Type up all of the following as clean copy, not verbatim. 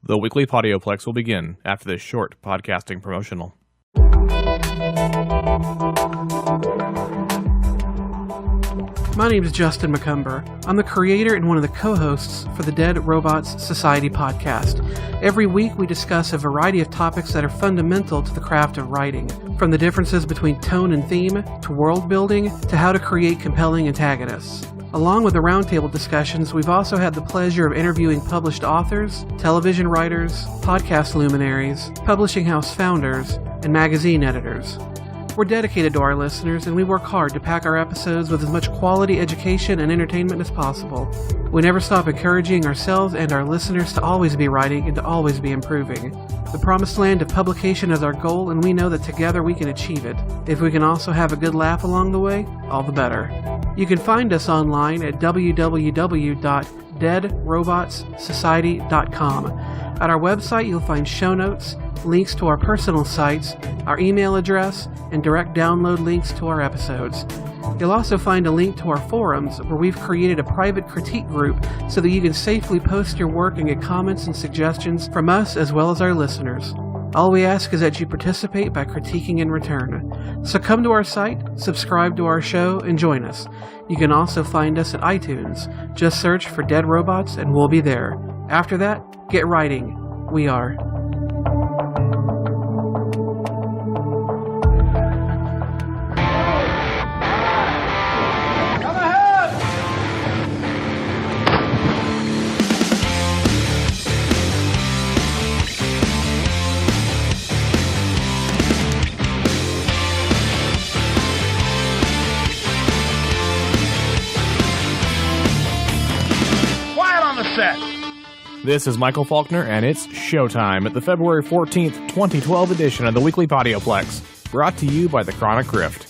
The Weekly Podioplex will begin after this short podcasting promotional. My name is Justin McCumber. I'm the creator and one of the co-hosts for the Dead Robots Society podcast. Every week we discuss a variety of topics that are fundamental to the craft of writing, from the differences between tone and theme, to world building, to how to create compelling antagonists. Along with the roundtable discussions, we've also had the pleasure of interviewing published authors, television writers, podcast luminaries, publishing house founders, and magazine editors. We're dedicated to our listeners, and we work hard to pack our episodes with as much quality education and entertainment as possible. We never stop encouraging ourselves and our listeners to always be writing and to always be improving. The promised land of publication is our goal, and we know that together we can achieve it. If we can also have a good laugh along the way, all the better. You can find us online at www.deadrobotssociety.com. At our website, you'll find show notes, links to our personal sites, our email address, and direct download links to our episodes. You'll also find a link to our forums, where we've created a private critique group so that you can safely post your work and get comments and suggestions from us as well as our listeners. All we ask is that you participate by critiquing in return. So come to our site, subscribe to our show, and join us. You can also find us at iTunes. Just search for Dead Robots and we'll be there. After that, get writing. We are. This is Michael Falkner, and it's showtime at the February 14th, 2012 edition of the Weekly Podioplex, brought to you by the Chronic Rift.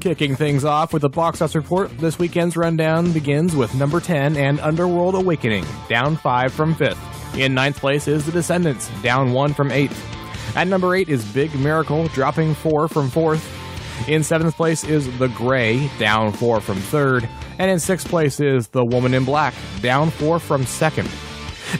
Kicking things off with a box office report, this weekend's rundown begins with number 10 and Underworld Awakening, down 5 from 5th. In 9th place is The Descendants, down 1 from 8th. At number 8 is Big Miracle, dropping 4 from 4th. In 7th place is The Gray, down 4 from 3rd. And in 6th place is The Woman in Black, down 4 from 2nd.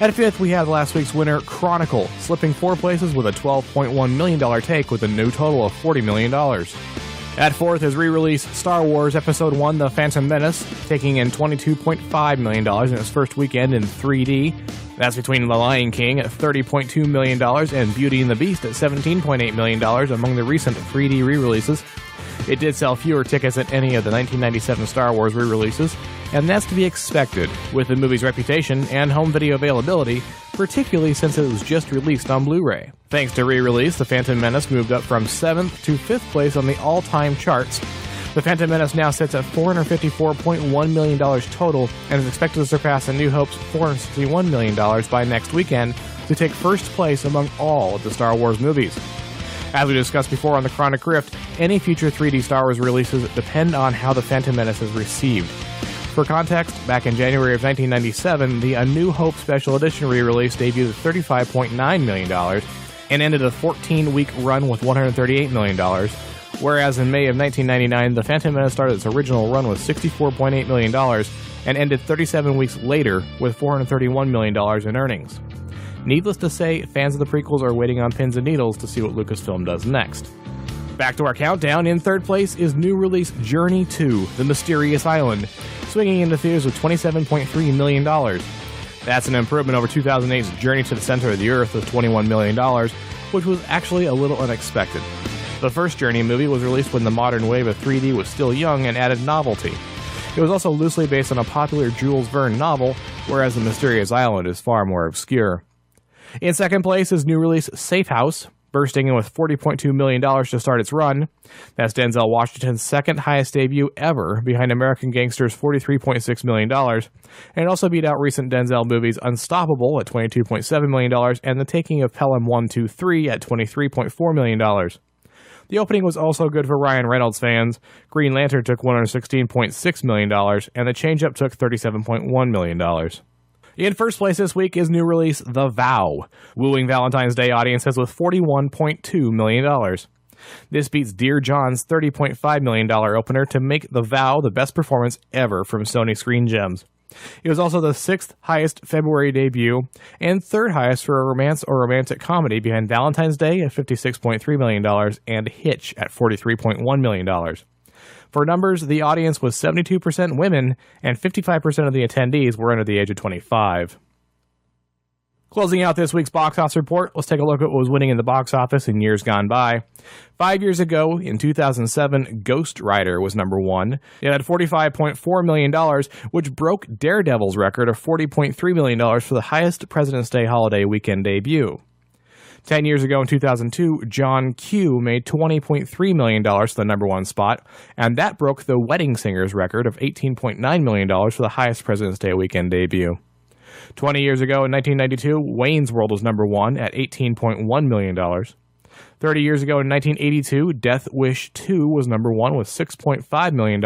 At 5th, we have last week's winner, Chronicle, slipping 4 places with a $12.1 million take with a new total of $40 million. At 4th is re-release Star Wars Episode 1 The Phantom Menace, taking in $22.5 million in its first weekend in 3D. That's between The Lion King at $30.2 million and Beauty and the Beast at $17.8 million among the recent 3D re-releases. It did sell fewer tickets than any of the 1997 Star Wars re-releases, and that's to be expected with the movie's reputation and home video availability, particularly since it was just released on Blu-ray. Thanks to re-release, The Phantom Menace moved up from 7th to 5th place on the all-time charts. The Phantom Menace now sits at $454.1 million total and is expected to surpass A New Hope's $461 million by next weekend to take first place among all of the Star Wars movies. As we discussed before on the Chronic Rift, any future 3D Star Wars releases depend on how The Phantom Menace is received. For context, back in January of 1997, the A New Hope Special Edition re-release debuted at $35.9 million and ended a 14-week run with $138 million, whereas in May of 1999, The Phantom Menace started its original run with $64.8 million and ended 37 weeks later with $431 million in earnings. Needless to say, fans of the prequels are waiting on pins and needles to see what Lucasfilm does next. Back to our countdown, in 3rd place is new release Journey to The Mysterious Island, swinging into theaters with $27.3 million. That's an improvement over 2008's Journey to the Center of the Earth with $21 million, which was actually a little unexpected. The first Journey movie was released when the modern wave of 3D was still young and added novelty. It was also loosely based on a popular Jules Verne novel, whereas The Mysterious Island is far more obscure. In 2nd place is new release Safe House, bursting in with $40.2 million to start its run. That's Denzel Washington's second highest debut ever, behind American Gangster's $43.6 million, and it also beat out recent Denzel movies Unstoppable at $22.7 million and The Taking of Pelham 1, 2, 3 at $23.4 million. The opening was also good for Ryan Reynolds fans. Green Lantern took $116.6 million, and The Change-Up took $37.1 million. In first place this week is new release The Vow, wooing Valentine's Day audiences with $41.2 million. This beats Dear John's $30.5 million opener to make The Vow the best performance ever from Sony Screen Gems. It was also the 6th highest February debut and 3rd highest for a romance or romantic comedy behind Valentine's Day at $56.3 million and Hitch at $43.1 million. For numbers, the audience was 72% women and 55% of the attendees were under the age of 25. Closing out this week's box office report, let's take a look at what was winning in the box office in years gone by. 5 years ago, in 2007, Ghost Rider was number 1. It had $45.4 million, which broke Daredevil's record of $40.3 million for the highest President's Day holiday weekend debut. 10 years ago, in 2002, John Q made $20.3 million for the number 1 spot, and that broke the Wedding Singer's record of $18.9 million for the highest President's Day weekend debut. 20 years ago, in 1992, Wayne's World was number 1 at $18.1 million. 30 years ago, in 1982, Death Wish 2 was number 1 with $6.5 million.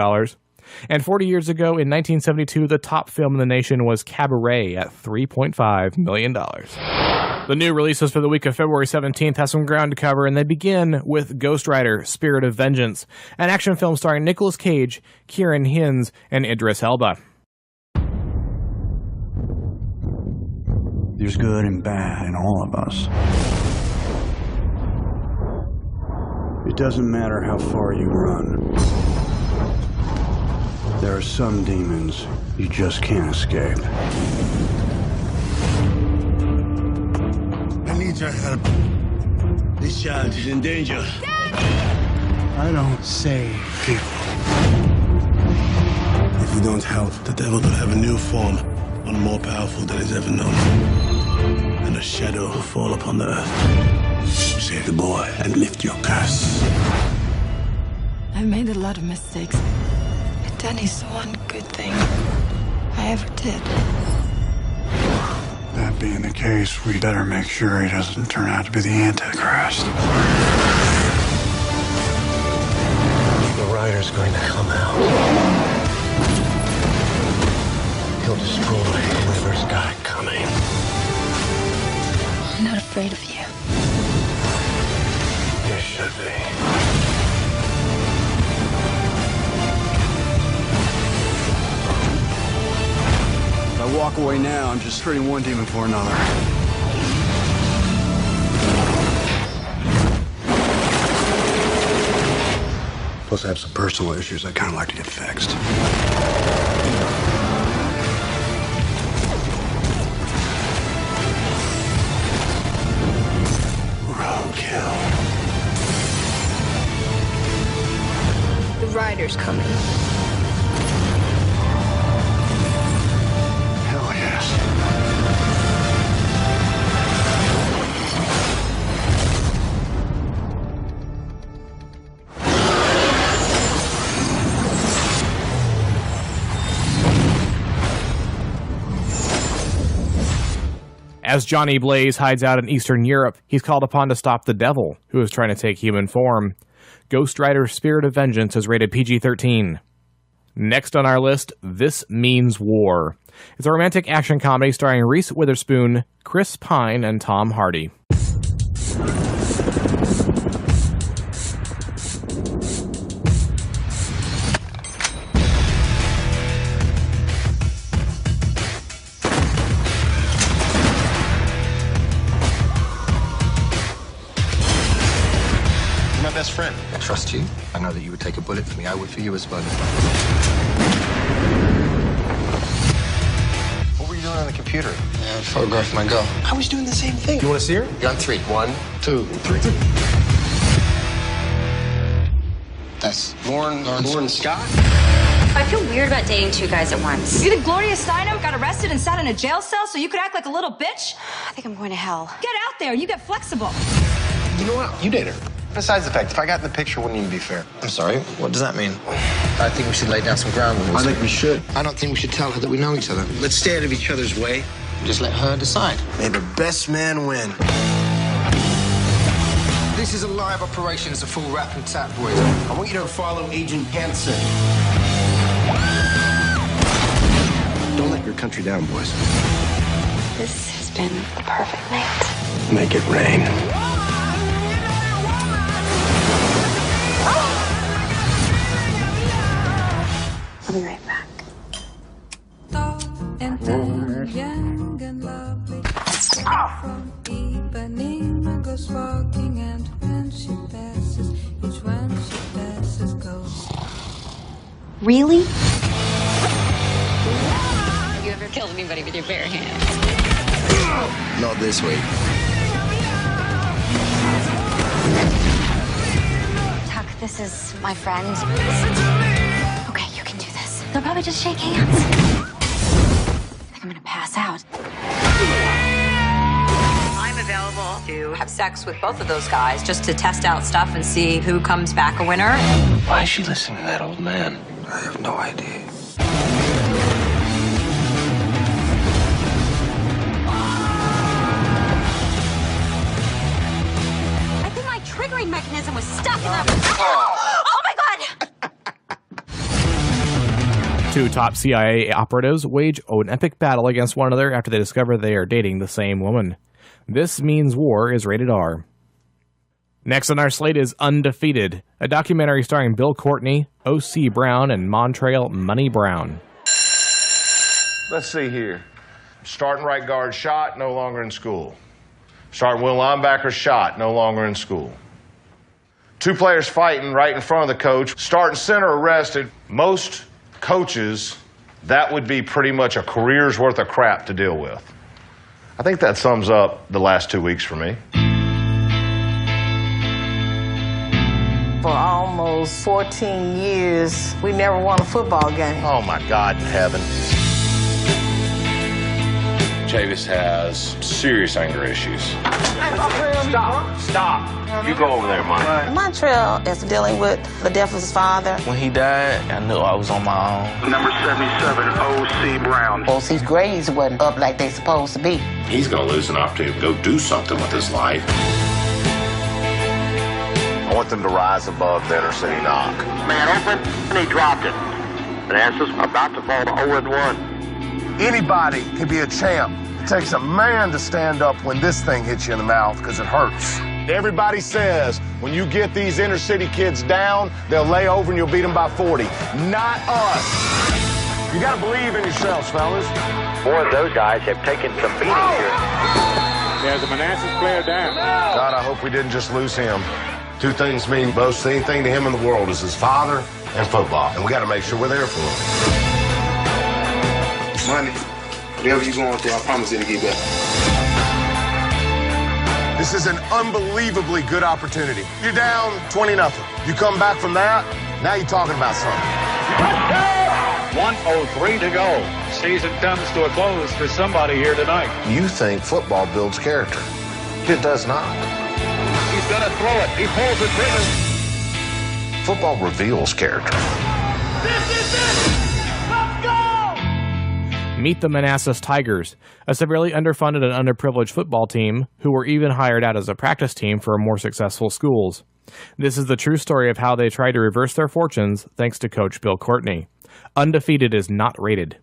And 40 years ago, in 1972, the top film in the nation was Cabaret at $3.5 million. The new releases for the week of February 17th have some ground to cover, and they begin with Ghost Rider, Spirit of Vengeance, an action film starring Nicolas Cage, Kieran Hines, and Idris Elba. There's good and bad in all of us. It doesn't matter how far you run. There are some demons you just can't escape. I need your help. This child is in danger. Daddy! I don't save people. If we don't help, the devil will have a new form, one more powerful than he's ever known. And a shadow will fall upon the earth. Save the boy and lift your curse. I've made a lot of mistakes, but Danny's the one good thing I ever did. That being the case, we better make sure he doesn't turn out to be the Antichrist. The rider's going to come out. He'll destroy whoever's got it coming. I'm not afraid of you. You should be. If I walk away now, I'm just trading one demon for another. Plus, I have some personal issues I'd kind of like to get fixed. Roadkill. The rider's coming. Hell yes. As Johnny Blaze hides out in Eastern Europe, he's called upon to stop the devil, who is trying to take human form. Ghost Rider Spirit of Vengeance is rated PG-13. Next on our list, This Means War. It's a romantic action comedy starring Reese Witherspoon, Chris Pine, and Tom Hardy. Best friend. I trust you. I know that you would take a bullet for me. I would for you as well. What were you doing on the computer? I photographed my girl. I was doing the same thing. You want to see her? You're on 3. 1, 2, 3. That's Lauren Scott. I feel weird about dating 2 guys at once. You think Gloria Steinem got arrested and sat in a jail cell so you could act like a little bitch? I think I'm going to hell. Get out there. You get flexible. You know what? You date her. Besides the fact, if I got in the picture, it wouldn't even be fair. I'm sorry. What does that mean? I think we should lay down some ground rules. I think we should. I don't think we should tell her that we know each other. Let's stay out of each other's way. Just let her decide. May the best man win. This is a live operation. It's a full rap and tap, boys. I want you to follow Agent Hansen. Don't let your country down, boys. This has been a perfect night. Make it rain. I'll be right back. young and lovely. From Ipanema goes walking, and when she passes, each one she passes goes. Really? Have you ever killed anybody with your bare hands? Not this week. Tuck, this is my friend. Okay, you can do this. They'll probably just shake hands. I think I'm gonna pass out. I'm available to have sex with both of those guys just to test out stuff and see who comes back a winner. Why is she listening to that old man? I have no idea. I think my triggering mechanism was stuck in that. Oh my god! Two top CIA operatives wage an epic battle against one another after they discover they are dating the same woman. This Means War is rated R. Next on our slate is Undefeated, a documentary starring Bill Courtney, O.C. Brown, and Montrail Money Brown. Let's see here. Starting right guard shot, no longer in school. Starting middle linebacker shot, no longer in school. Two players fighting right in front of the coach. Starting center arrested. Most coaches, that would be pretty much a career's worth of crap to deal with. I think that sums up the last 2 weeks for me. For almost 14 years, we never won a football game. Oh my God in heaven. Chavis has serious anger issues. Stop. You go over there, Mike. Montrail is dealing with the death of his father. When he died, I knew I was on my own. Number 77, O.C. Brown. OC's grades wasn't up like they supposed to be. He's going to lose an opportunity to go do something with his life. I want them to rise above the inner city knock. Man open, and he dropped it. Manassas about to fall to 0-1. Anybody can be a champ. It takes a man to stand up when this thing hits you in the mouth because it hurts. Everybody says when you get these inner city kids down, they'll lay over and you'll beat them by 40. Not us. You got to believe in yourselves, fellas. Boy, those guys have taken some beatings here. There's a Manassas player down. God, I hope we didn't just lose him. Two things mean most anything to him in the world is his father and football. And we got to make sure we're there for him. Money, whatever you're going through, I promise it'll get better. This is an unbelievably good opportunity. You're down 20-0. You come back from that, now you're talking about something. 1:03 to go. Season comes to a close for somebody here tonight. You think football builds character. It does not. He's going to throw it. He pulls the trigger. Football reveals character. This is it! Let's go! Meet the Manassas Tigers, a severely underfunded and underprivileged football team who were even hired out as a practice team for more successful schools. This is the true story of how they tried to reverse their fortunes thanks to Coach Bill Courtney. Undefeated is not rated.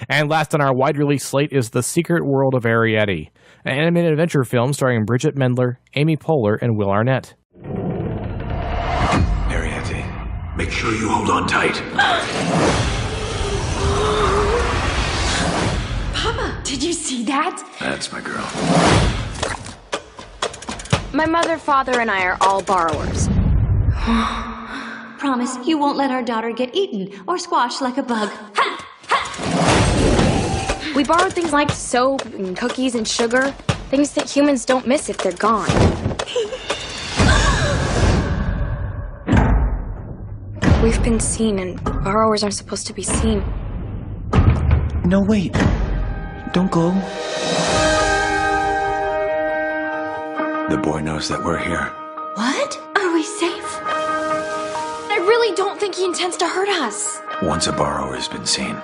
And last on our wide-release slate is The Secret World of Arrietty, an animated adventure film starring Bridget Mendler, Amy Poehler, and Will Arnett. Arrietty, make sure you hold on tight. Papa, did you see that? That's my girl. My mother, father, and I are all borrowers. Promise you won't let our daughter get eaten or squashed like a bug. Ha! We borrowed things like soap and cookies and sugar, things that humans don't miss if they're gone. We've been seen, and borrowers aren't supposed to be seen. No, wait. Don't go. The boy knows that we're here. What? Are we safe? I really don't think he intends to hurt us. Once a borrower has been seen,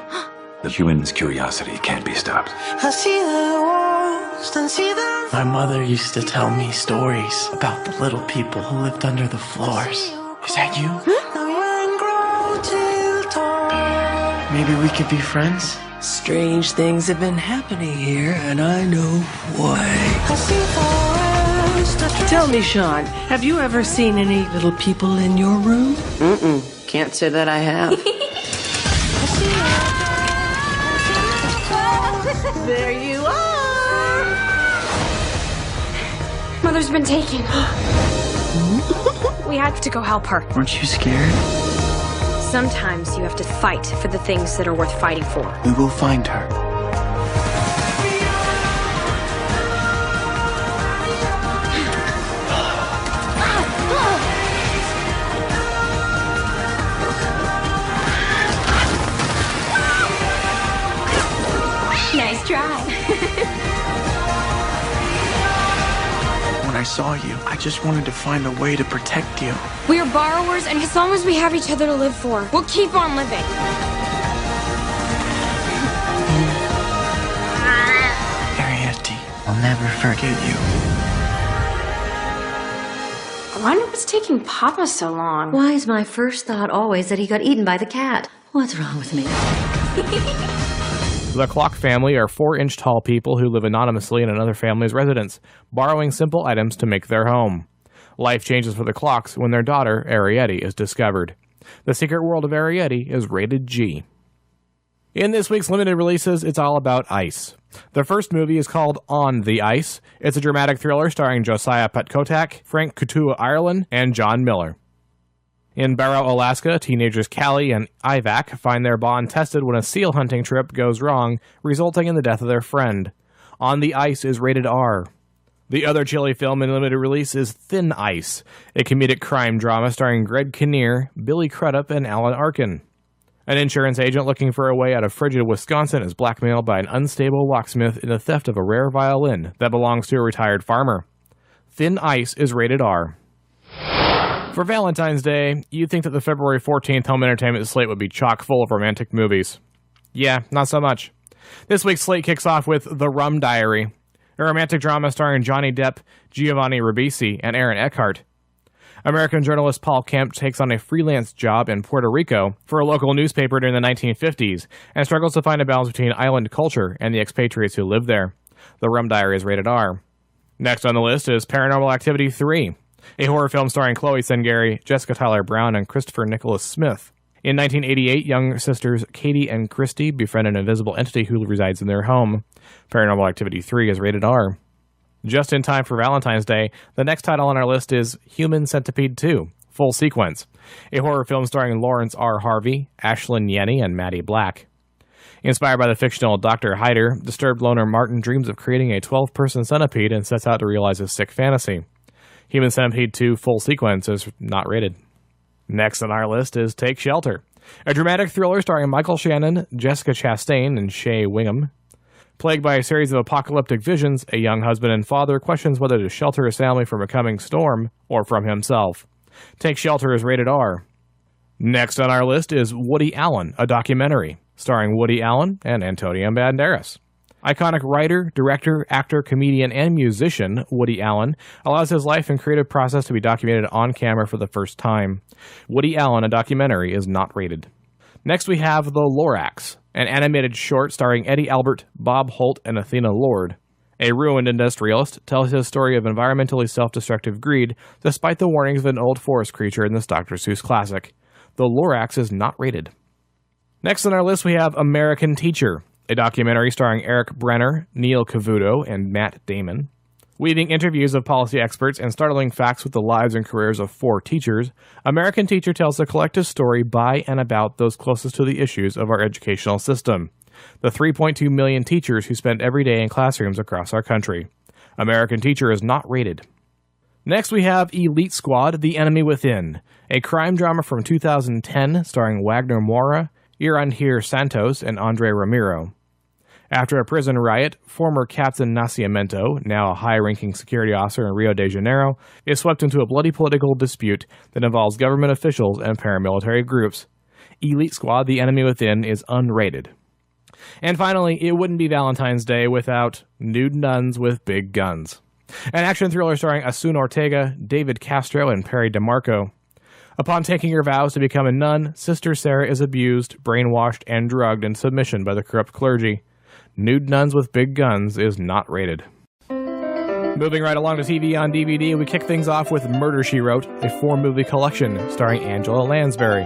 the human's curiosity can't be stopped. I see the walls, and see the... My mother used to tell me stories about the little people who lived under the floors. Is that you? Maybe we could be friends? Strange things have been happening here, and I know why. Tell me, Sean, have you ever seen any little people in your room? Can't say that I have. There you are! Mother's been taken. We have to go help her. Aren't you scared? Sometimes you have to fight for the things that are worth fighting for. We will find her. Nice try. When I saw you, I just wanted to find a way to protect you. We are borrowers, and as long as we have each other to live for, we'll keep on living. Ariete, I'll never forget you. I wonder what's taking Papa so long. Why is my first thought always that he got eaten by the cat? What's wrong with me? The Clock family are 4-inch tall people who live anonymously in another family's residence, borrowing simple items to make their home. Life changes for the Clocks when their daughter, Ariete, is discovered. The Secret World of Ariete is rated G. In this week's limited releases, it's all about ice. The first movie is called On the Ice. It's a dramatic thriller starring Josiah Petkotak, Frank Kutua Ireland, and John Miller. In Barrow, Alaska, teenagers Callie and Ivac find their bond tested when a seal hunting trip goes wrong, resulting in the death of their friend. On the Ice is rated R. The other Chile film in limited release is Thin Ice, a comedic crime drama starring Greg Kinnear, Billy Crudup, and Alan Arkin. An insurance agent looking for a way out of frigid Wisconsin is blackmailed by an unstable locksmith in the theft of a rare violin that belongs to a retired farmer. Thin Ice is rated R. For Valentine's Day, you'd think that the February 14th home entertainment slate would be chock full of romantic movies. Yeah, not so much. This week's slate kicks off with The Rum Diary, a romantic drama starring Johnny Depp, Giovanni Ribisi, and Aaron Eckhart. American journalist Paul Kemp takes on a freelance job in Puerto Rico for a local newspaper during the 1950s and struggles to find a balance between island culture and the expatriates who live there. The Rum Diary is rated R. Next on the list is Paranormal Activity 3. A horror film starring Chloe Sengari, Jessica Tyler Brown, and Christopher Nicholas Smith. In 1988, young sisters Katie and Christy befriend an invisible entity who resides in their home. Paranormal Activity 3 is rated R. Just in time for Valentine's Day, the next title on our list is Human Centipede 2, Full Sequence, a horror film starring Lawrence R. Harvey, Ashlyn Yenny, and Maddie Black. Inspired by the fictional Dr. Hyder, disturbed loner Martin dreams of creating a 12-person centipede and sets out to realize his sick fantasy. Human Centipede 2 Full Sequence is not rated. Next on our list is Take Shelter, a dramatic thriller starring Michael Shannon, Jessica Chastain, and Shea Wingham. Plagued by a series of apocalyptic visions, a young husband and father questions whether to shelter his family from a coming storm or from himself. Take Shelter is rated R. Next on our list is Woody Allen, a documentary, starring Woody Allen and Antonio Banderas. Iconic writer, director, actor, comedian, and musician Woody Allen allows his life and creative process to be documented on camera for the first time. Woody Allen, a documentary, is not rated. Next we have The Lorax, an animated short starring Eddie Albert, Bob Holt, and Athena Lord. A ruined industrialist tells his story of environmentally self-destructive greed despite the warnings of an old forest creature in this Dr. Seuss classic. The Lorax is not rated. Next on our list we have American Teacher, a documentary starring Eric Brenner, Neil Cavuto, and Matt Damon. Weaving interviews of policy experts and startling facts with the lives and careers of 4 teachers, American Teacher tells a collective story by and about those closest to the issues of our educational system. The 3.2 million teachers who spend every day in classrooms across our country. American Teacher is not rated. Next we have Elite Squad, The Enemy Within, a crime drama from 2010 starring Wagner Moura, Iranhir Santos, and Andre Ramiro. After a prison riot, former Captain Nascimento, now a high-ranking security officer in Rio de Janeiro, is swept into a bloody political dispute that involves government officials and paramilitary groups. Elite Squad, The Enemy Within is unrated. And finally, it wouldn't be Valentine's Day without Nude Nuns with Big Guns, an action thriller starring Asun Ortega, David Castro, and Perry DeMarco. Upon taking her vows to become a nun, Sister Sarah is abused, brainwashed, and drugged in submission by the corrupt clergy. Nude Nuns with Big Guns is not rated. Moving right along to TV on DVD, we kick things off with Murder, She Wrote, a 4-movie collection starring Angela Lansbury.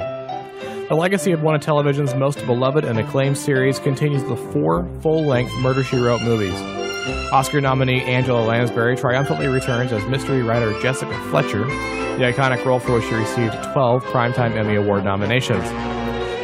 The legacy of one of television's most beloved and acclaimed series continues the 4 full-length Murder, She Wrote movies. Oscar nominee Angela Lansbury triumphantly returns as mystery writer Jessica Fletcher, the iconic role for which she received 12 Primetime Emmy Award nominations.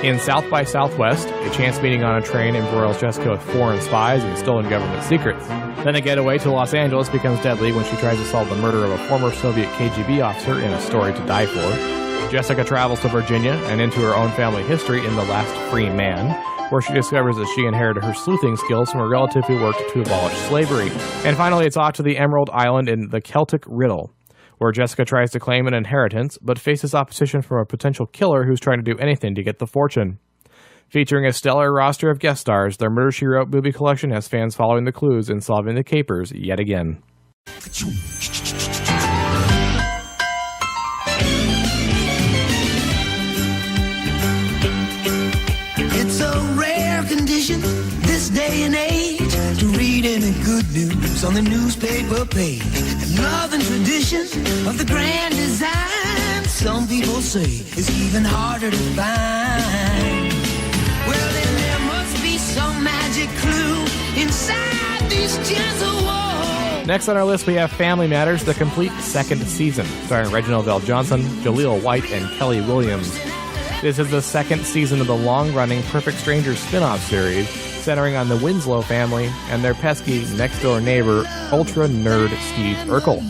In South by Southwest, a chance meeting on a train embroils Jessica with foreign spies and stolen government secrets. Then a getaway to Los Angeles becomes deadly when she tries to solve the murder of a former Soviet KGB officer in A Story to Die For. Jessica travels to Virginia and into her own family history in The Last Free Man, where she discovers that she inherited her sleuthing skills from a relative who worked to abolish slavery. And finally, it's off to the Emerald Island in The Celtic Riddle, where Jessica tries to claim an inheritance, but faces opposition from a potential killer who's trying to do anything to get the fortune. Featuring a stellar roster of guest stars, their Murder, She Wrote movie collection has fans following the clues and solving the capers yet again. It's a rare condition this day and age to read any good news on the newspaper page. The love and tradition of the grand design, some people say, is even harder to find. Well, then there must be some magic clue inside these gentle walls. Next on our list, we have Family Matters, the complete second season, starring Reginald Vel Johnson, Jaleel White, and Kelly Williams. This is the second season of the long-running Perfect Strangers spin-off series, centering on the Winslow family and their pesky next-door neighbor, ultra-nerd Steve Urkel.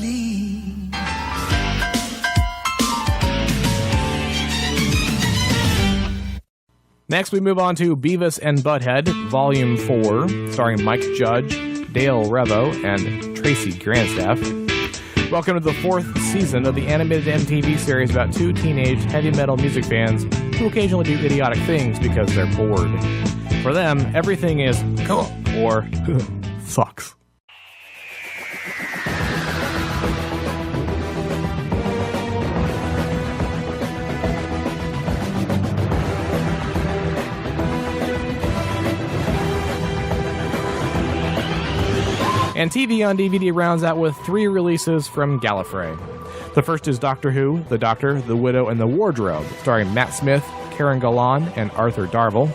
Next, we move on to Beavis and Butthead, Volume 4, starring Mike Judge, Dale Revo, and Tracy Grandstaff. Welcome to the 4th season of the animated MTV series about 2 teenage heavy metal music fans who occasionally do idiotic things because they're bored. For them, everything is cool or sucks. And TV on DVD rounds out with 3 releases from Gallifrey. The first is Doctor Who, The Doctor, The Widow, and the Wardrobe, starring Matt Smith, Karen Gillan, and Arthur Darvill.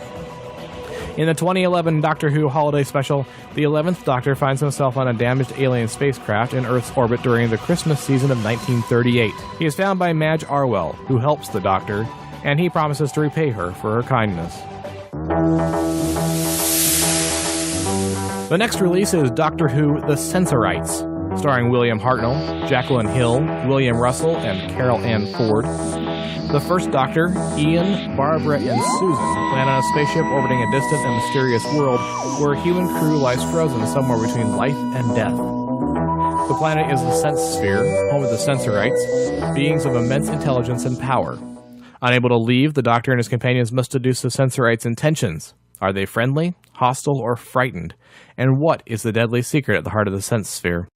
In the 2011 Doctor Who holiday special, the 11th Doctor finds himself on a damaged alien spacecraft in Earth's orbit during the Christmas season of 1938. He is found by Madge Arwell, who helps the Doctor, and he promises to repay her for her kindness. The next release is Doctor Who The Censorites, starring William Hartnell, Jacqueline Hill, William Russell, and Carol Ann Ford. The first Doctor, Ian, Barbara, and Susan land on a spaceship orbiting a distant and mysterious world where a human crew lies frozen somewhere between life and death. The planet is the Sense Sphere, home of the Censorites, beings of immense intelligence and power. Unable to leave, the Doctor and his companions must deduce the Censorites' intentions. Are they friendly, hostile, or frightened? And what is the deadly secret at the heart of the Sense Sphere?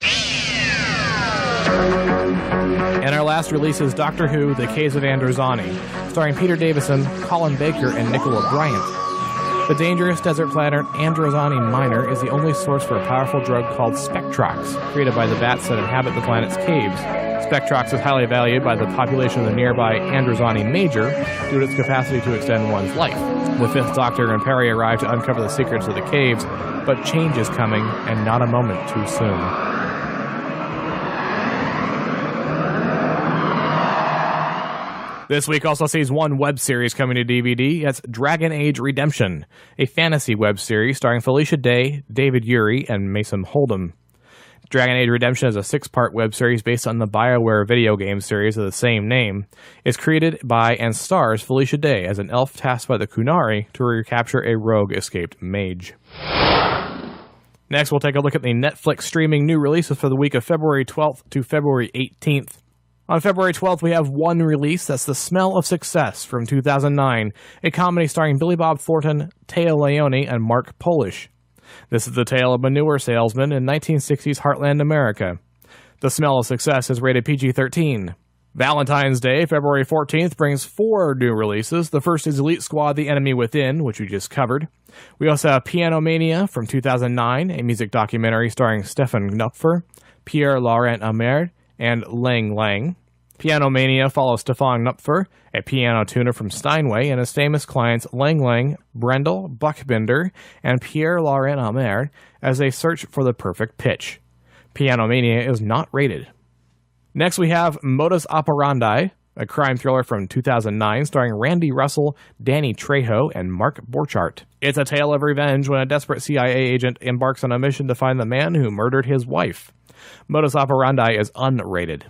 And our last release is Doctor Who, The Caves of Androzani, starring Peter Davison, Colin Baker, and Nicola Bryant. The dangerous desert planet Androzani Minor is the only source for a powerful drug called Spectrox, created by the bats that inhabit the planet's caves. Spectrox is highly valued by the population of the nearby Androzani Major due to its capacity to extend one's life. The 5th Doctor and Perry arrive to uncover the secrets of the caves, but change is coming, and not a moment too soon. This week also sees one web series coming to DVD. That's Dragon Age Redemption, a fantasy web series starring Felicia Day, David Urey, and Mason Hold'em. Dragon Age Redemption is a 6-part web series based on the BioWare video game series of the same name. It's created by and stars Felicia Day as an elf tasked by the Kunari to recapture a rogue escaped mage. Next, we'll take a look at the Netflix streaming new releases for the week of February 12th to February 18th. On February 12th, we have one release. That's The Smell of Success from 2009, a comedy starring Billy Bob Thornton, Téa Leoni, and Mark Polish. This is the tale of manure salesman in 1960s Heartland America. The Smell of Success is rated PG-13. Valentine's Day, February 14th, brings 4 new releases. The first is Elite Squad: The Enemy Within, which we just covered. We also have Piano Mania from 2009, a music documentary starring Stefan Knupfer, Pierre-Laurent Amer, and Lang Lang. Piano Mania follows Stefan Knupfer, a piano tuner from Steinway, and his famous clients Lang Lang, Brendel, Buchbinder, and Pierre-Laurent Amer as they search for the perfect pitch. Piano Mania is not rated. Next we have Modus Operandi, a crime thriller from 2009 starring Randy Russell, Danny Trejo, and Mark Borchardt. It's a tale of revenge when a desperate CIA agent embarks on a mission to find the man who murdered his wife. Modus Operandi is unrated.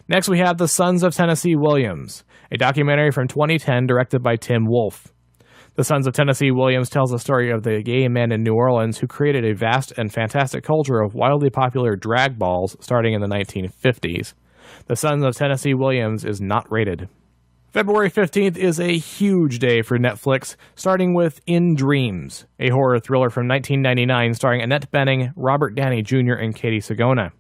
Next we have The Sons of Tennessee Williams, a documentary from 2010 directed by Tim Wolfe. The Sons of Tennessee Williams tells the story of the gay men in New Orleans who created a vast and fantastic culture of wildly popular drag balls starting in the 1950s. The Sons of Tennessee Williams is not rated. February 15th is a huge day for Netflix, starting with In Dreams, a horror thriller from 1999 starring Annette Bening, Robert Downey Jr., and Katie Sagona.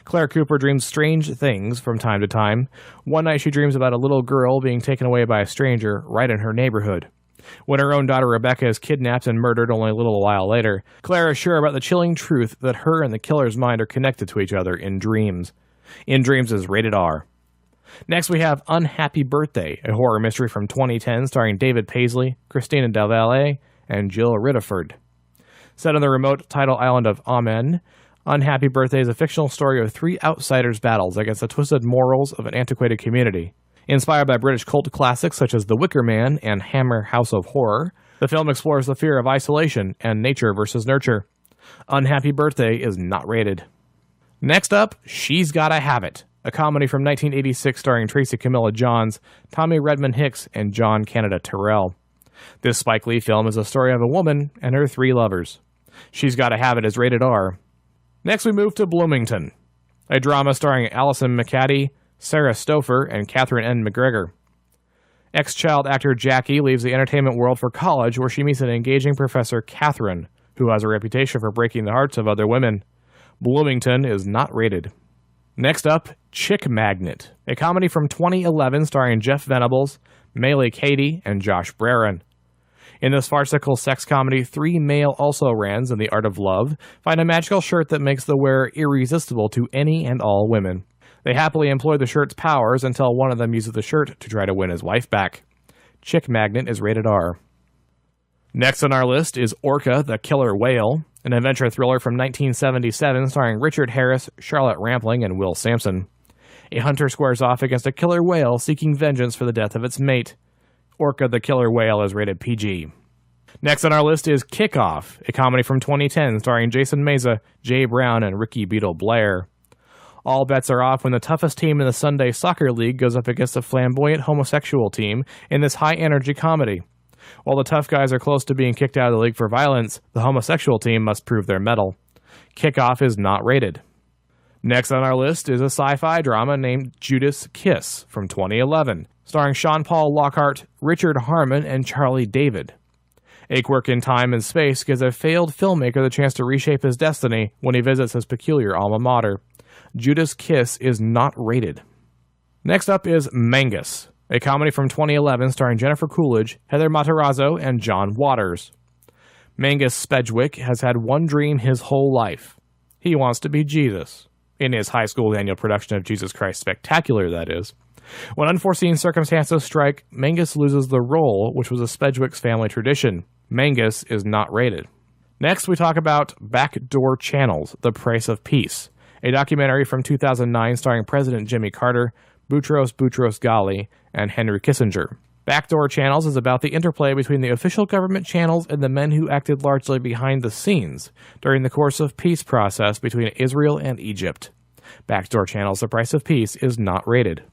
Claire Cooper dreams strange things from time to time. One night she dreams about a little girl being taken away by a stranger right in her neighborhood. When her own daughter Rebecca is kidnapped and murdered only a little while later, Claire is sure about the chilling truth that her and the killer's mind are connected to each other in dreams. In Dreams is rated R. Next we have Unhappy Birthday, a horror mystery from 2010 starring David Paisley, Christina Del Valle, and Jill Ridderford. Set on the remote tidal island of Amen, Unhappy Birthday is a fictional story of three outsiders' battles against the twisted morals of an antiquated community. Inspired by British cult classics such as The Wicker Man and Hammer House of Horror, the film explores the fear of isolation and nature versus nurture. Unhappy Birthday is not rated. Next up, She's Gotta Have It, a comedy from 1986 starring Tracy Camilla Johns, Tommy Redmond Hicks, and John Canada Terrell. This Spike Lee film is a story of a woman and her three lovers. She's Gotta Have It is rated R. Next we move to Bloomington, a drama starring Allison McCaddy, Sarah Stouffer, and Catherine N. McGregor. Ex-child actor Jackie leaves the entertainment world for college where she meets an engaging professor Catherine, who has a reputation for breaking the hearts of other women. Bloomington is not rated. Next up, Chick Magnet, a comedy from 2011 starring Jeff Venables, Maylay Cady, and Josh Braran. In this farcical sex comedy, three male also-rans in the art of love find a magical shirt that makes the wearer irresistible to any and all women. They happily employ the shirt's powers until one of them uses the shirt to try to win his wife back. Chick Magnet is rated R. Next on our list is Orca, the Killer Whale, an adventure thriller from 1977 starring Richard Harris, Charlotte Rampling, and Will Sampson. A hunter squares off against a killer whale seeking vengeance for the death of its mate. Orca the Killer Whale is rated PG. Next on our list is Kickoff, a comedy from 2010 starring Jason Meza, Jay Brown, and Ricky Beetle Blair. All bets are off when the toughest team in the Sunday Soccer League goes up against a flamboyant homosexual team in this high-energy comedy. While the tough guys are close to being kicked out of the league for violence, the homosexual team must prove their mettle. Kickoff is not rated. Next on our list is a sci-fi drama named Judas Kiss from 2011, starring Sean Paul Lockhart, Richard Harmon, and Charlie David. A quirk in time and space gives a failed filmmaker the chance to reshape his destiny when he visits his peculiar alma mater. Judas Kiss is not rated. Next up is Mangus, a comedy from 2011 starring Jennifer Coolidge, Heather Matarazzo, and John Waters. Mangus Spedgwick has had one dream his whole life. He wants to be Jesus. In his high school annual production of Jesus Christ Spectacular, that is. When unforeseen circumstances strike, Mangus loses the role, which was a Spedgwick's family tradition. Mangus is not rated. Next, we talk about Backdoor Channels, The Price of Peace, a documentary from 2009 starring President Jimmy Carter, Boutros Ghali, and Henry Kissinger. Backdoor Channels is about the interplay between the official government channels and the men who acted largely behind the scenes during the course of peace process between Israel and Egypt. Backdoor Channels, The Price of Peace is not rated.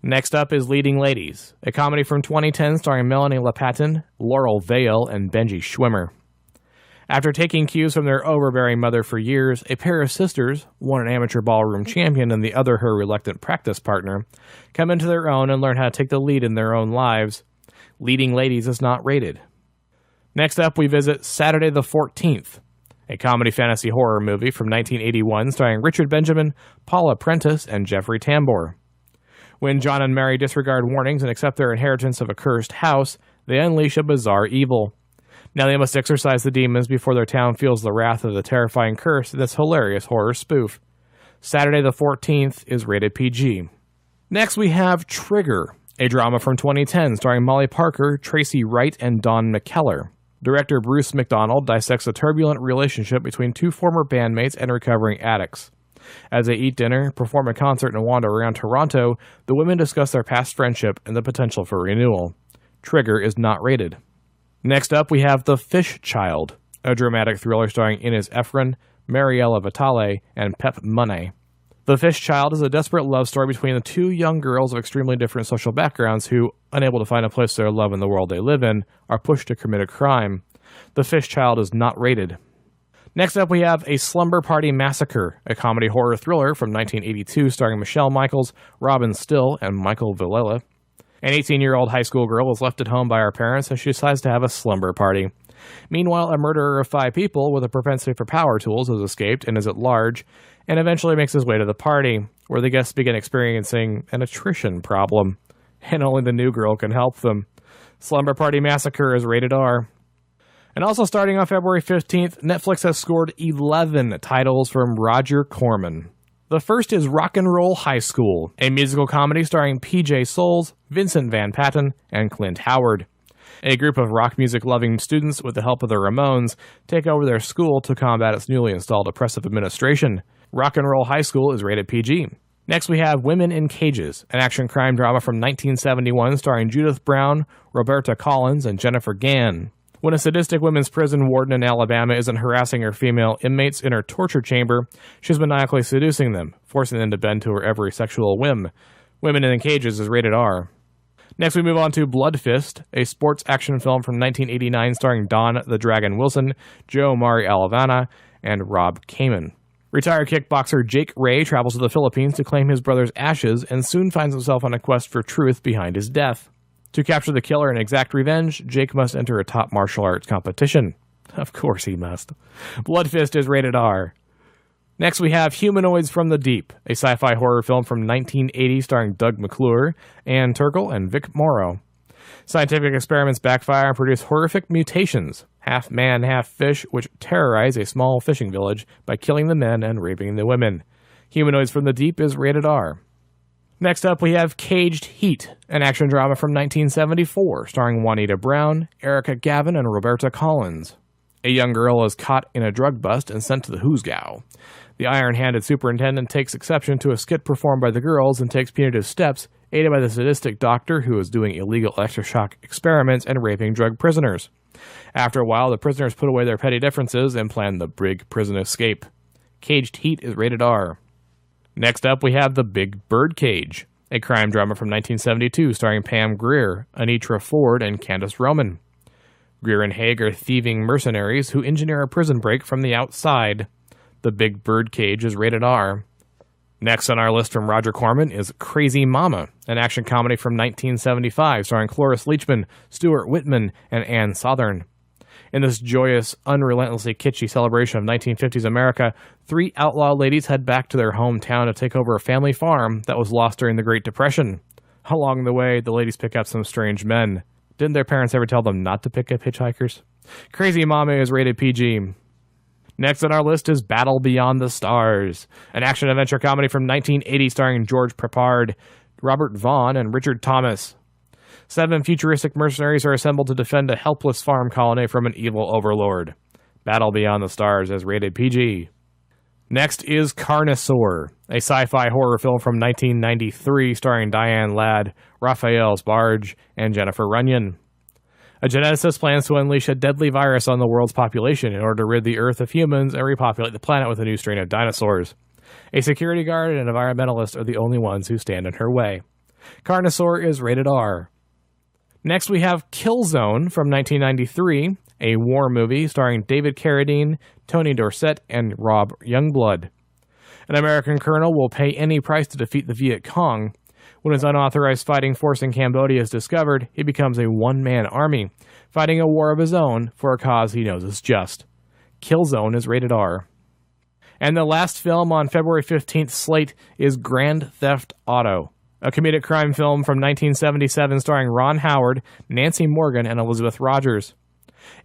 Next up is Leading Ladies, a comedy from 2010 starring Melanie Lapatin, Laurel Vale, and Benji Schwimmer. After taking cues from their overbearing mother for years, a pair of sisters, one an amateur ballroom champion and the other her reluctant practice partner, come into their own and learn how to take the lead in their own lives. Leading Ladies is not rated. Next up, we visit Saturday the 14th, a comedy fantasy horror movie from 1981 starring Richard Benjamin, Paula Prentice, and Jeffrey Tambor. When John and Mary disregard warnings and accept their inheritance of a cursed house, they unleash a bizarre evil. Now they must exorcise the demons before their town feels the wrath of the terrifying curse in this hilarious horror spoof. Saturday the 14th is rated PG. Next, we have Trigger, a drama from 2010 starring Molly Parker, Tracy Wright, and Dawn McKellar. Director Bruce McDonald dissects a turbulent relationship between two former bandmates and recovering addicts. As they eat dinner, perform a concert, and wander around Toronto, the women discuss their past friendship and the potential for renewal. Trigger is not rated. Next up, we have The Fish Child, a dramatic thriller starring Inez Efron, Mariella Vitale, and Pep Money. The Fish Child is a desperate love story between the two young girls of extremely different social backgrounds who, unable to find a place to their love in the world they live in, are pushed to commit a crime. The Fish Child is not rated. Next up, we have A Slumber Party Massacre, a comedy horror thriller from 1982 starring Michelle Michaels, Robin Still, and Michael Villela. An 18-year-old high school girl is left at home by her parents and she decides to have a slumber party. Meanwhile, a murderer of 5 people with a propensity for power tools has escaped and is at large, and eventually makes his way to the party, where the guests begin experiencing an attrition problem, and only the new girl can help them. Slumber Party Massacre is rated R. And also starting on February 15th, Netflix has scored 11 titles from Roger Corman. The first is Rock and Roll High School, a musical comedy starring PJ Soles, Vincent Van Patten, and Clint Howard. A group of rock music-loving students, with the help of the Ramones, take over their school to combat its newly installed oppressive administration. Rock and Roll High School is rated PG. Next we have Women in Cages, an action crime drama from 1971 starring Judith Brown, Roberta Collins, and Jennifer Gann. When a sadistic women's prison warden in Alabama isn't harassing her female inmates in her torture chamber, she's maniacally seducing them, forcing them to bend to her every sexual whim. Women in Cages is rated R. Next we move on to Blood Fist, a sports action film from 1989 starring Don the Dragon Wilson, Joe Mari Alavana, and Rob Kamen. Retired kickboxer Jake Ray travels to the Philippines to claim his brother's ashes and soon finds himself on a quest for truth behind his death. To capture the killer and exact revenge, Jake must enter a top martial arts competition. Of course he must. Blood Fist is rated R. Next we have Humanoids from the Deep, a sci-fi horror film from 1980 starring Doug McClure, Ann Turkel, and Vic Morrow. Scientific experiments backfire and produce horrific mutations, half man, half fish, which terrorize a small fishing village by killing the men and raping the women. Humanoids from the Deep is rated R. Next up, we have Caged Heat, an action drama from 1974, starring Juanita Brown, Erica Gavin, and Roberta Collins. A young girl is caught in a drug bust and sent to the Hoosgow. The iron-handed superintendent takes exception to a skit performed by the girls and takes punitive steps, aided by the sadistic doctor who is doing illegal electroshock experiments and raping drug prisoners. After a while, the prisoners put away their petty differences and plan the big prison escape. Caged Heat is rated R. Next up, we have The Big Birdcage, a crime drama from 1972 starring Pam Grier, Anitra Ford, and Candace Roman. Grier and Haig are thieving mercenaries who engineer a prison break from the outside. The Big Birdcage is rated R. Next on our list from Roger Corman is Crazy Mama, an action comedy from 1975 starring Cloris Leachman, Stuart Whitman, and Ann Sothern. In this joyous, unrelentlessly kitschy celebration of 1950s America, 3 outlaw ladies head back to their hometown to take over a family farm that was lost during the Great Depression. Along the way, the ladies pick up some strange men. Didn't their parents ever tell them not to pick up hitchhikers? Crazy Mama is rated PG. Next on our list is Battle Beyond the Stars, an action-adventure comedy from 1980 starring George Peppard, Robert Vaughn, and Richard Thomas. 7 futuristic mercenaries are assembled to defend a helpless farm colony from an evil overlord. Battle Beyond the Stars is rated PG. Next is Carnosaur, a sci-fi horror film from 1993 starring Diane Ladd, Raphael Sbarge, and Jennifer Runyon. A geneticist plans to unleash a deadly virus on the world's population in order to rid the Earth of humans and repopulate the planet with a new strain of dinosaurs. A security guard and an environmentalist are the only ones who stand in her way. Carnosaur is rated R. Next we have Killzone from 1993, a war movie starring David Carradine, Tony Dorsett, and Rob Youngblood. An American colonel will pay any price to defeat the Viet Cong. When his unauthorized fighting force in Cambodia is discovered, he becomes a one-man army, fighting a war of his own for a cause he knows is just. Killzone is rated R. And the last film on February 15th slate is Grand Theft Auto, a comedic crime film from 1977 starring Ron Howard, Nancy Morgan, and Elizabeth Rogers.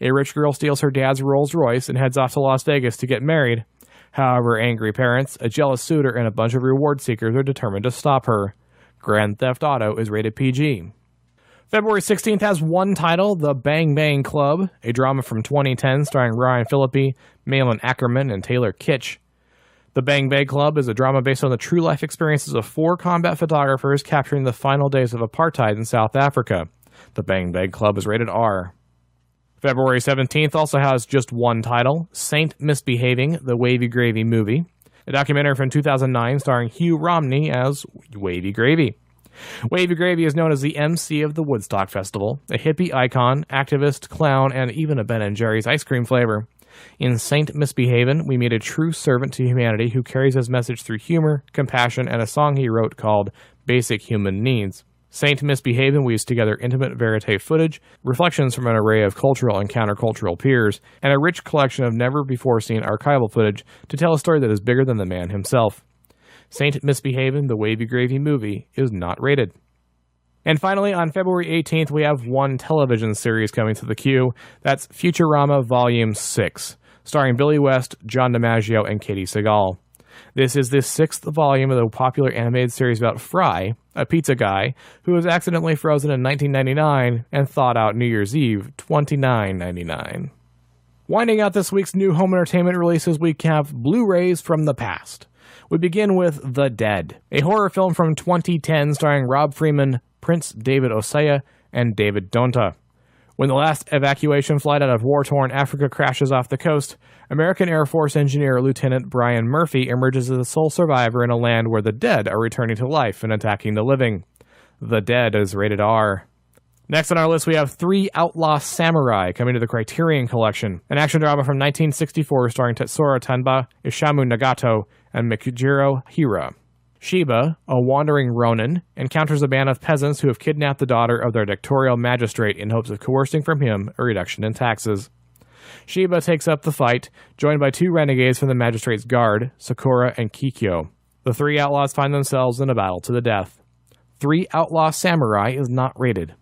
A rich girl steals her dad's Rolls Royce and heads off to Las Vegas to get married. However, angry parents, a jealous suitor, and a bunch of reward seekers are determined to stop her. Grand Theft Auto is rated PG. February 16th has one title, The Bang Bang Club, a drama from 2010 starring Ryan Phillippe, Malin Ackerman, and Taylor Kitsch. The Bang Bang Club is a drama based on the true-life experiences of 4 combat photographers capturing the final days of apartheid in South Africa. The Bang Bang Club is rated R. February 17th also has just one title, Saint Misbehaving, the Wavy Gravy Movie, a documentary from 2009 starring Hugh Romney as Wavy Gravy. Wavy Gravy is known as the MC of the Woodstock Festival, a hippie icon, activist, clown, and even a Ben & Jerry's ice cream flavor. In Saint Misbehavin', we meet a true servant to humanity who carries his message through humor, compassion, and a song he wrote called Basic Human Needs. Saint Misbehavin' weaves together intimate verite footage, reflections from an array of cultural and countercultural peers, and a rich collection of never-before-seen archival footage to tell a story that is bigger than the man himself. Saint Misbehavin', the Wavy Gravy Movie, is not rated. And finally, on February 18th, we have one television series coming to the queue. That's Futurama Volume 6, starring Billy West, John DiMaggio, and Katie Sagal. This is the 6th volume of the popular animated series about Fry, a pizza guy, who was accidentally frozen in 1999 and thawed out New Year's Eve, $29.99. Winding out this week's new home entertainment releases, we have Blu-rays from the past. We begin with The Dead, a horror film from 2010 starring Rob Freeman, Prince David Osea, and David Donta. When the last evacuation flight out of war-torn Africa crashes off the coast, American Air Force engineer Lieutenant Brian Murphy emerges as the sole survivor in a land where the dead are returning to life and attacking the living. The Dead is rated R. Next on our list, we have 3 Outlaw Samurai coming to the Criterion Collection, an action drama from 1964 starring Tetsuro Tanba, Ishamu Nagato, and Mikujiro Hira. Shiba, a wandering ronin, encounters a band of peasants who have kidnapped the daughter of their dictatorial magistrate in hopes of coercing from him a reduction in taxes. Shiba takes up the fight, joined by 2 renegades from the magistrate's guard, Sakura and Kikyo. The 3 outlaws find themselves in a battle to the death. 3 Outlaw Samurai is not rated.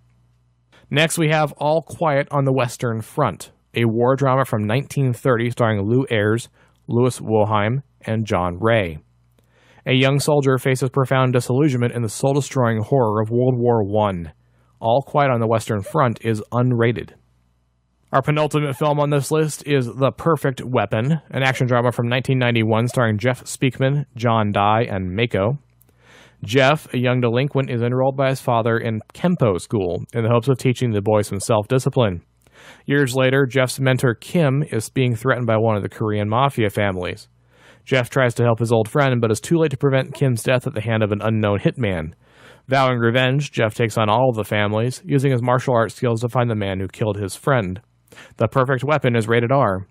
Next, we have All Quiet on the Western Front, a war drama from 1930 starring Lou Ayres, Louis Wilhelm, and John Ray. A young soldier faces profound disillusionment in the soul-destroying horror of World War I. All Quiet on the Western Front is unrated. Our penultimate film on this list is The Perfect Weapon, an action drama from 1991 starring Jeff Speakman, John Dye, and Mako. Jeff, a young delinquent, is enrolled by his father in Kempo school in the hopes of teaching the boy some self-discipline. Years later, Jeff's mentor Kim is being threatened by one of the Korean mafia families. Jeff tries to help his old friend, but is too late to prevent Kim's death at the hand of an unknown hitman. Vowing revenge, Jeff takes on all of the families, using his martial arts skills to find the man who killed his friend. The Perfect Weapon is rated R.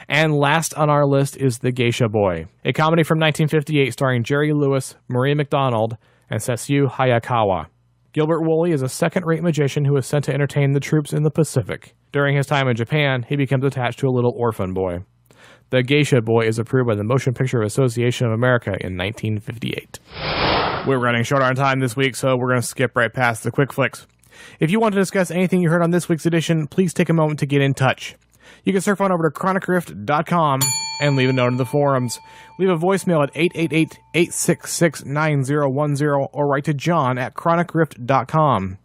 And last on our list is The Geisha Boy, a comedy from 1958 starring Jerry Lewis, Marie McDonald, and Sessue Hayakawa. Gilbert Woolley is a second-rate magician who is sent to entertain the troops in the Pacific. During his time in Japan, he becomes attached to a little orphan boy. The Geisha Boy is approved by the Motion Picture Association of America in 1958. We're running short on time this week, so we're going to skip right past the quick flicks. If you want to discuss anything you heard on this week's edition, please take a moment to get in touch. You can surf on over to chronicrift.com and leave a note in the forums. Leave a voicemail at 888-866-9010 or write to John at chronicrift.com.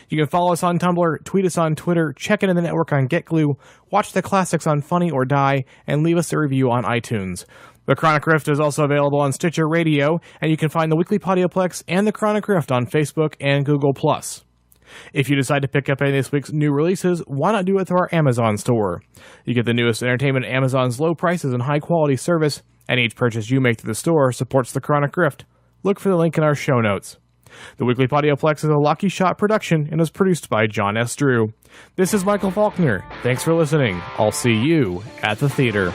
You can follow us on Tumblr, tweet us on Twitter, check in the network on GetGlue, watch the classics on Funny or Die, and leave us a review on iTunes. The Chronic Rift is also available on Stitcher Radio, and you can find the Weekly Podioplex and the Chronic Rift on Facebook and Google+. If you decide to pick up any of this week's new releases, why not do it through our Amazon store? You get the newest entertainment at Amazon's low prices and high-quality service, and each purchase you make through the store supports the Chronic Rift. Look for the link in our show notes. The Weekly Podioplex is a Lucky Shot production and is produced by John S. Drew. This is Michael Falkner. Thanks for listening. I'll see you at the theater.